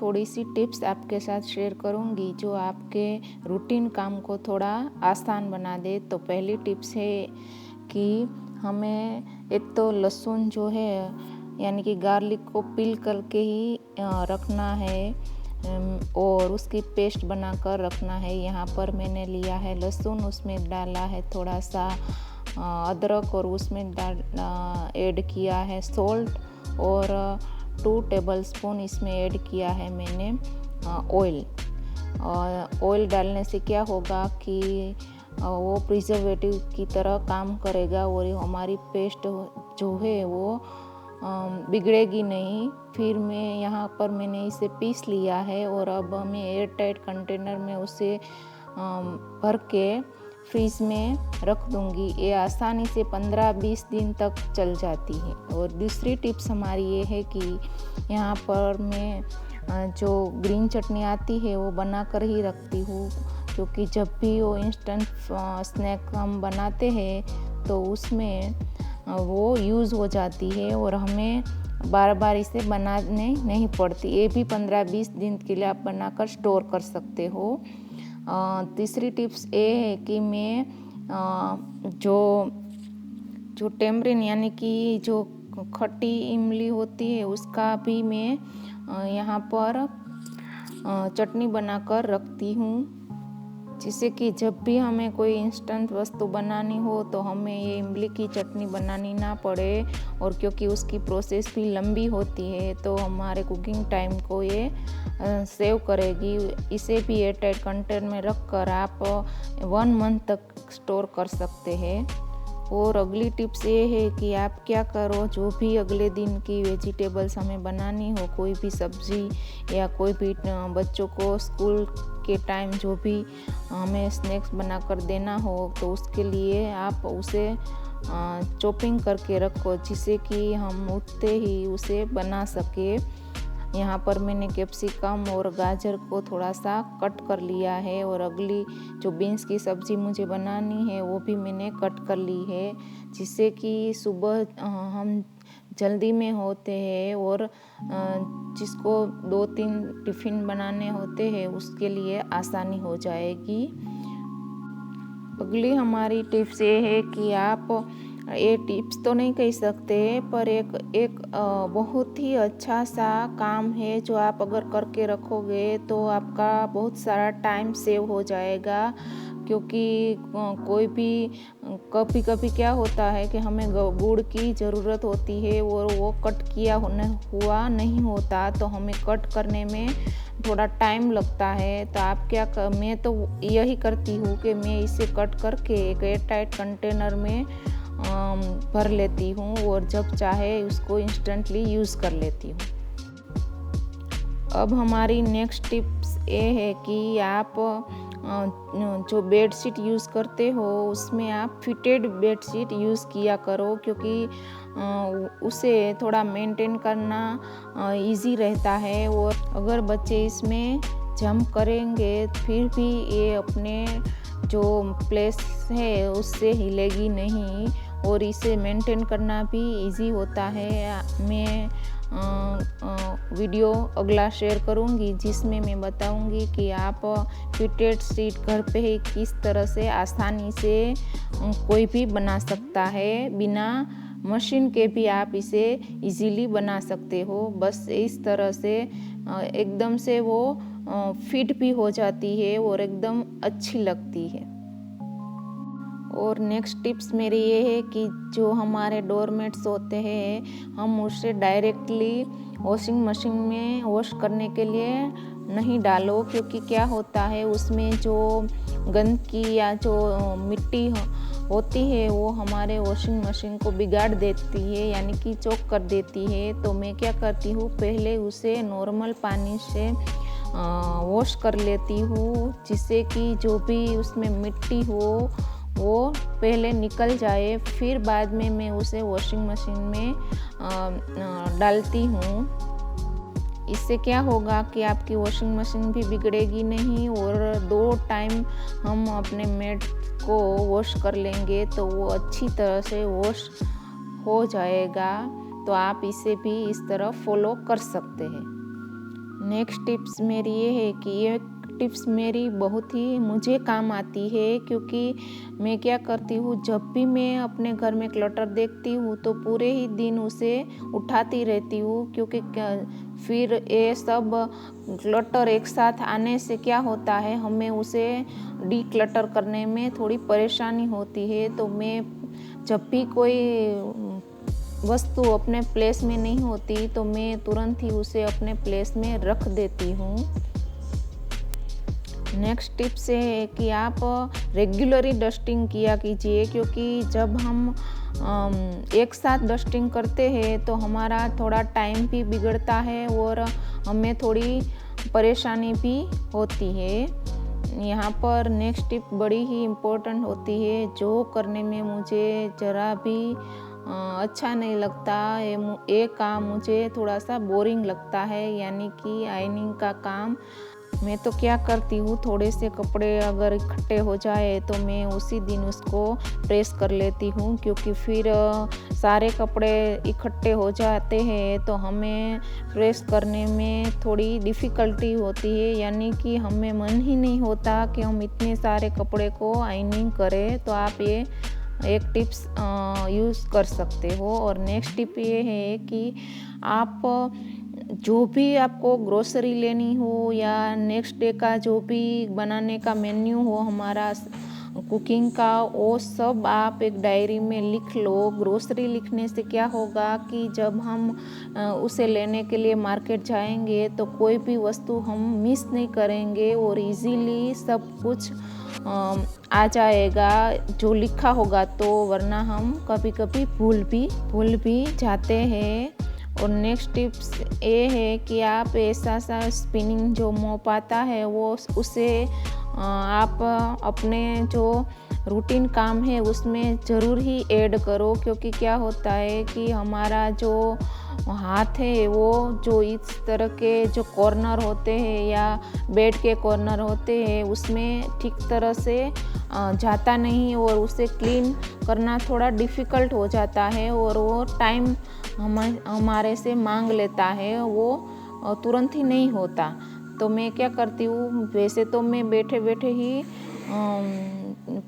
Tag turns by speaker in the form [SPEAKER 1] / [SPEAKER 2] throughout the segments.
[SPEAKER 1] थोड़ी सी टिप्स आपके साथ शेयर करूंगी जो आपके रूटीन काम को थोड़ा आसान बना दे। तो पहली टिप्स है कि हमें एक तो लहसुन जो है यानी कि गार्लिक को पील करके ही रखना है और उसकी पेस्ट बनाकर रखना है। यहाँ पर मैंने लिया है लहसुन, उसमें डाला है थोड़ा सा अदरक और उसमें ऐड किया है सॉल्ट और 2 टेबलस्पून इसमें ऐड किया है मैंने ऑयल। ऑयल डालने से क्या होगा कि वो प्रिजर्वेटिव की तरह काम करेगा और हमारी पेस्ट जो है वो बिगड़ेगी नहीं। फिर मैं यहाँ पर मैंने इसे पीस लिया है और अब मैं एयर टाइट कंटेनर में उसे भर के फ्रीज में रख दूँगी। ये आसानी से 15-20 दिन तक चल जाती है। और दूसरी टिप्स हमारी ये है कि यहाँ पर मैं जो ग्रीन चटनी आती है वो बना कर ही रखती हूँ, क्योंकि जब भी वो इंस्टेंट स्नैक हम बनाते हैं तो उसमें वो यूज़ हो जाती है और हमें बार बार इसे बनाने नहीं पड़ती। ये भी 15-20 दिन के लिए आप बनाकर स्टोर कर सकते हो। तीसरी टिप्स ये है कि मैं जो टेमरिन यानी कि जो खट्टी इमली होती है उसका भी मैं यहाँ पर चटनी बनाकर रखती हूँ, जिससे कि जब भी हमें कोई इंस्टेंट वस्तु बनानी हो तो हमें ये इमली की चटनी बनानी ना पड़े। और क्योंकि उसकी प्रोसेस भी लंबी होती है तो हमारे कुकिंग टाइम को ये सेव करेगी। इसे भी एयर टाइट कंटेनर में रख कर आप 1 मंथ तक स्टोर कर सकते हैं। और अगली टिप्स ये है कि आप क्या करो, जो भी अगले दिन की वेजिटेबल्स हमें बनानी हो, कोई भी सब्ज़ी या कोई भी बच्चों को स्कूल के टाइम जो भी हमें स्नैक्स बनाकर देना हो तो उसके लिए आप उसे चॉपिंग करके रखो, जिससे कि हम उठते ही उसे बना सके। यहाँ पर मैंने कैप्सिकम और गाजर को थोड़ा सा कट कर लिया है और अगली जो बीन्स की सब्ज़ी मुझे बनानी है वो भी मैंने कट कर ली है, जिससे कि सुबह हम जल्दी में होते हैं और जिसको 2-3 टिफ़िन बनाने होते हैं उसके लिए आसानी हो जाएगी। अगली हमारी टिप्स ये है कि आप ये टिप्स तो नहीं कह सकते पर एक बहुत ही अच्छा सा काम है जो आप अगर करके रखोगे तो आपका बहुत सारा टाइम सेव हो जाएगा। क्योंकि कोई भी कभी कभी क्या होता है कि हमें गुड़ की ज़रूरत होती है और वो कट किया हुआ नहीं होता तो हमें कट करने में थोड़ा टाइम लगता है। तो मैं तो यही करती हूँ कि मैं इसे कट करके एक एयर टाइट कंटेनर में भर लेती हूँ और जब चाहे उसको इंस्टेंटली यूज़ कर लेती हूँ। अब हमारी नेक्स्ट टिप्स ये है कि आप जो बेडशीट यूज़ करते हो उसमें आप फिटेड बेडशीट यूज़ किया करो, क्योंकि उसे थोड़ा मेंटेन करना इजी रहता है। और अगर बच्चे इसमें जंप करेंगे फिर भी ये अपने जो प्लेस है उससे हिलेगी नहीं और इसे मेंटेन करना भी इजी होता है। मैं वीडियो अगला शेयर करूंगी जिसमें मैं बताऊंगी कि आप फिटेड शीट घर पे ही किस तरह से आसानी से कोई भी बना सकता है। बिना मशीन के भी आप इसे इजीली बना सकते हो। बस इस तरह से एकदम से वो फिट भी हो जाती है और एकदम अच्छी लगती है। और नेक्स्ट टिप्स मेरी ये है कि जो हमारे डोरमेट्स होते हैं हम उसे डायरेक्टली वॉशिंग मशीन में वॉश करने के लिए नहीं डालो, क्योंकि क्या होता है उसमें जो गंदगी या जो मिट्टी होती है वो हमारे वॉशिंग मशीन को बिगाड़ देती है, यानी कि चौक कर देती है। तो मैं क्या करती हूँ, पहले उसे नॉर्मल पानी से वॉश कर लेती हूँ, जिससे कि जो भी उसमें मिट्टी हो वो पहले निकल जाए। फिर बाद में मैं उसे वॉशिंग मशीन में डालती हूँ। इससे क्या होगा कि आपकी वॉशिंग मशीन भी बिगड़ेगी नहीं और 2 टाइम हम अपने मेड को वॉश कर लेंगे तो वो अच्छी तरह से वॉश हो जाएगा। तो आप इसे भी इस तरह फॉलो कर सकते हैं। नेक्स्ट टिप्स मेरी ये है कि ये टिप्स मेरी बहुत ही मुझे काम आती है, क्योंकि मैं क्या करती हूँ, जब भी मैं अपने घर में क्लटर देखती हूँ तो पूरे ही दिन उसे उठाती रहती हूँ, क्योंकि फिर ये सब क्लटर एक साथ आने से क्या होता है, हमें उसे डी क्लटर करने में थोड़ी परेशानी होती है। तो मैं जब भी कोई वस्तु अपने प्लेस में नहीं होती तो मैं तुरंत ही उसे अपने प्लेस में रख देती हूँ। नेक्स्ट टिप्स है कि आप रेगुलरली डस्टिंग किया कीजिए, क्योंकि जब हम एक साथ डस्टिंग करते हैं तो हमारा थोड़ा टाइम भी बिगड़ता है और हमें थोड़ी परेशानी भी होती है। यहाँ पर नेक्स्ट टिप बड़ी ही इम्पोर्टेंट होती है, जो करने में मुझे ज़रा भी अच्छा नहीं लगता। ये काम मुझे थोड़ा सा बोरिंग लगता है, यानी कि आयनिंग का काम। मैं तो क्या करती हूँ, थोड़े से कपड़े अगर इकट्ठे हो जाए तो मैं उसी दिन उसको प्रेस कर लेती हूँ, क्योंकि फिर सारे कपड़े इकट्ठे हो जाते हैं तो हमें प्रेस करने में थोड़ी डिफ़िकल्टी होती है, यानी कि हमें मन ही नहीं होता कि हम इतने सारे कपड़े को आयनिंग करें। तो आप ये एक टिप्स यूज़ कर सकते हो। और नेक्स्ट टिप ये है कि आप जो भी आपको ग्रोसरी लेनी हो या नेक्स्ट डे का जो भी बनाने का मेन्यू हो हमारा कुकिंग का, वो सब आप एक डायरी में लिख लो। ग्रोसरी लिखने से क्या होगा कि जब हम उसे लेने के लिए मार्केट जाएंगे तो कोई भी वस्तु हम मिस नहीं करेंगे और इजीली सब कुछ आ जाएगा जो लिखा होगा, तो वरना हम कभी कभी भूल भी जाते हैं। और नेक्स्ट टिप्स ये है कि आप ऐसा सा स्पिनिंग जो मोप आता है वो उसे आप अपने जो रूटीन काम है उसमें ज़रूर ही ऐड करो, क्योंकि क्या होता है कि हमारा जो हाथ है वो जो इस तरह के जो कॉर्नर होते हैं या बेड के कॉर्नर होते हैं उसमें ठीक तरह से जाता नहीं और उसे क्लीन करना थोड़ा डिफ़िकल्ट हो जाता है और वो टाइम हमारे से मांग लेता है, वो तुरंत ही नहीं होता। तो मैं क्या करती हूँ, वैसे तो मैं बैठे बैठे ही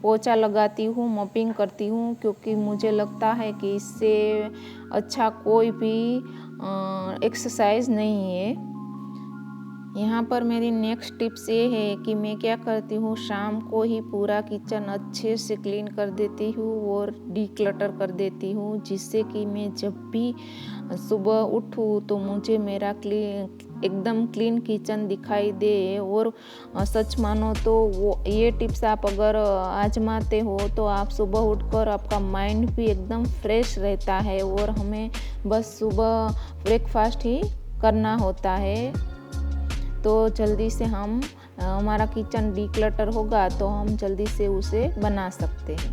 [SPEAKER 1] पोछा लगाती हूँ, मॉपिंग करती हूँ, क्योंकि मुझे लगता है कि इससे अच्छा कोई भी एक्सरसाइज नहीं है। यहाँ पर मेरी नेक्स्ट टिप्स ये है कि मैं क्या करती हूँ, शाम को ही पूरा किचन अच्छे से क्लीन कर देती हूँ और डीक्लटर कर देती हूँ, जिससे कि मैं जब भी सुबह उठूँ तो मुझे मेरा एकदम क्लीन किचन दिखाई दे। और सच मानो तो वो ये टिप्स आप अगर आजमाते हो तो आप सुबह उठकर आपका माइंड भी एकदम फ्रेश रहता है और हमें बस सुबह ब्रेकफास्ट ही करना होता है। तो जल्दी से हमारा किचन डीक्लटर होगा तो हम जल्दी से उसे बना सकते हैं।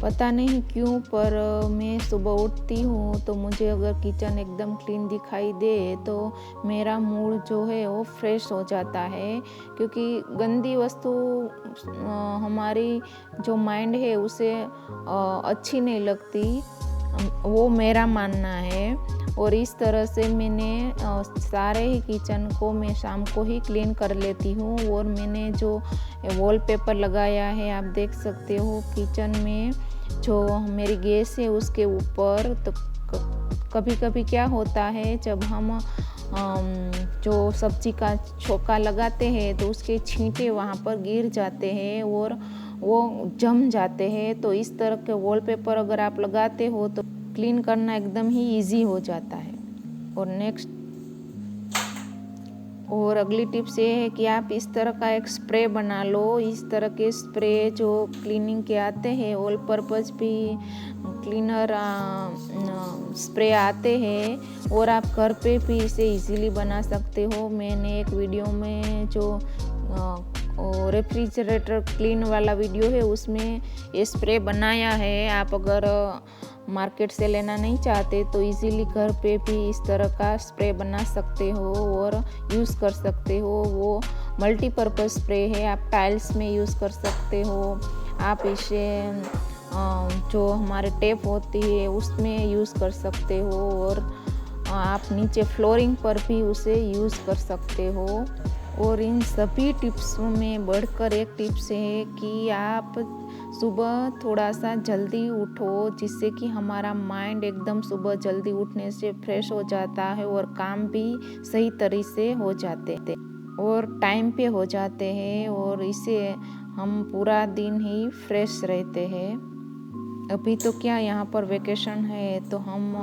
[SPEAKER 1] पता नहीं क्यों पर मैं सुबह उठती हूँ तो मुझे अगर किचन एकदम क्लीन दिखाई दे तो मेरा मूड जो है वो फ्रेश हो जाता है, क्योंकि गंदी वस्तु हमारी जो माइंड है उसे अच्छी नहीं लगती, वो मेरा मानना है। और इस तरह से मैंने सारे ही किचन को मैं शाम को ही क्लीन कर लेती हूँ। और मैंने जो वॉलपेपर लगाया है आप देख सकते हो किचन में, जो मेरी गैस है उसके ऊपर। तो कभी कभी क्या होता है, जब हम जो सब्जी का छोका लगाते हैं तो उसके छींटे वहाँ पर गिर जाते हैं और वो जम जाते हैं। तो इस तरह के वॉलपेपर अगर आप लगाते हो तो क्लीन करना एकदम ही इजी हो जाता है। और अगली टिप्स ये है कि आप इस तरह का एक स्प्रे बना लो। इस तरह के स्प्रे जो क्लीनिंग के आते हैं, ऑल पर्पज़ भी क्लीनर स्प्रे आते हैं और आप घर पे भी इसे इजीली बना सकते हो। मैंने एक वीडियो में जो रेफ्रिजरेटर क्लीन वाला वीडियो है उसमें ये स्प्रे बनाया है। आप अगर मार्केट से लेना नहीं चाहते तो इजीली घर पे भी इस तरह का स्प्रे बना सकते हो और यूज़ कर सकते हो। वो मल्टीपर्पज़ स्प्रे है, आप टाइल्स में यूज़ कर सकते हो, आप इसे जो हमारे टेप होती है उसमें यूज़ कर सकते हो और आप नीचे फ्लोरिंग पर भी उसे यूज़ कर सकते हो। और इन सभी टिप्सों में बढ़कर एक टिप्स है कि आप सुबह थोड़ा सा जल्दी उठो, जिससे कि हमारा माइंड एकदम सुबह जल्दी उठने से फ्रेश हो जाता है और काम भी सही तरीके से हो जाते हैं और टाइम पे हो जाते हैं, और इससे हम पूरा दिन ही फ्रेश रहते हैं। अभी तो क्या यहाँ पर वेकेशन है तो हम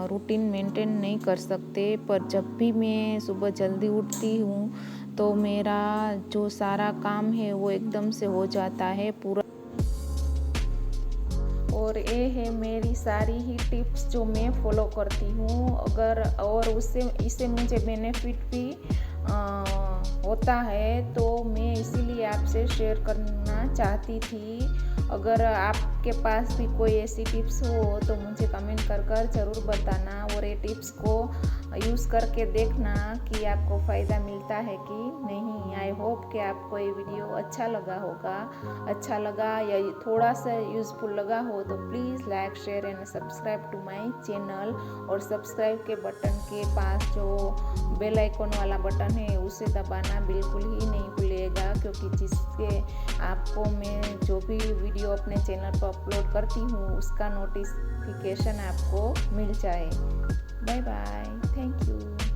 [SPEAKER 1] रूटीन मेंटेन नहीं कर सकते, पर जब भी मैं सुबह जल्दी उठती हूँ तो मेरा जो सारा काम है वो एकदम से हो जाता है पूरा। और ये है मेरी सारी ही टिप्स जो मैं फॉलो करती हूँ, अगर और इससे मुझे बेनिफिट भी होता है, तो मैं इसीलिए आपसे शेयर करना चाहती थी। अगर आपके पास भी कोई ऐसी टिप्स हो तो मुझे कमेंट कर ज़रूर बताना, और ये टिप्स को यूज़ करके देखना कि आपको फ़ायदा मिलता है कि नहीं। आई होप कि आपको ये वीडियो अच्छा लगा होगा। अच्छा लगा या थोड़ा सा यूज़फुल लगा हो तो please like, share and subscribe to my channel. और सब्सक्राइब के बटन के पास जो बेल आइकन वाला बटन है उसे दबाना बिल्कुल ही नहीं भूलिएगा, क्योंकि जिससे आपको मैं जो भी वीडियो अपने चैनल पर अपलोड करती हूँ उसका नोटिफिकेशन आपको मिल जाए। Bye bye, thank you.